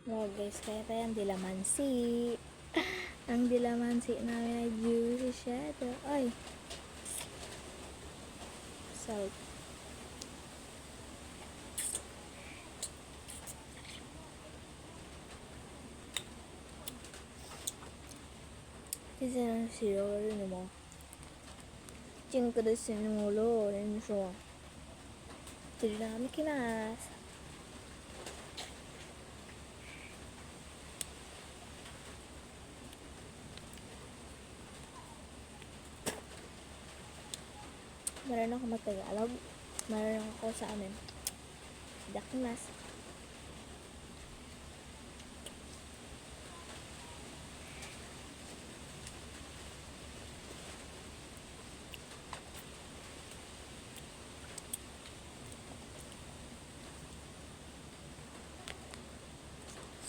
Wow guys, kaya tayo ang dilamansi. Ang dilamansi namin ay juicy siya. Ay. Salt. Kasi ang siro rin mo. Cinco de sinulo rin siya. Jadi namin kinas. Meron ako mag-Tagalog. Meron ako sa amin. Daknas.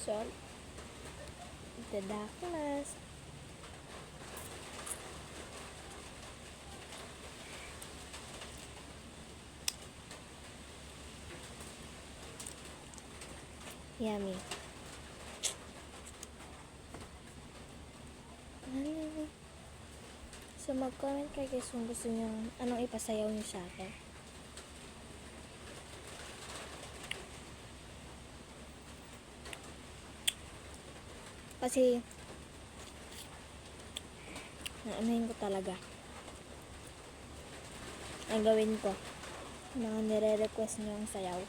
Salt. Daknas. Yummy. So mag-comment kayo guys kung gusto nyo anong ipasayaw nyo sa akin. Kasi naanahin ko talaga. Ang gawin ko mga nire-request nyo ang sayaw.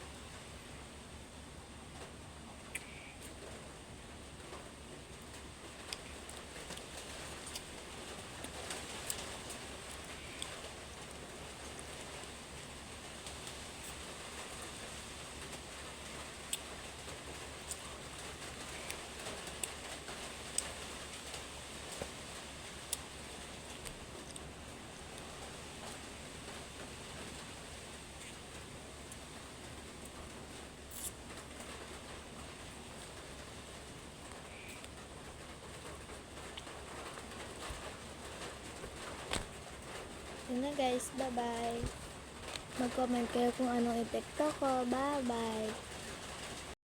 Yun na guys, bye bye. Mag-comment kayo kung anong epekto ko. Bye bye.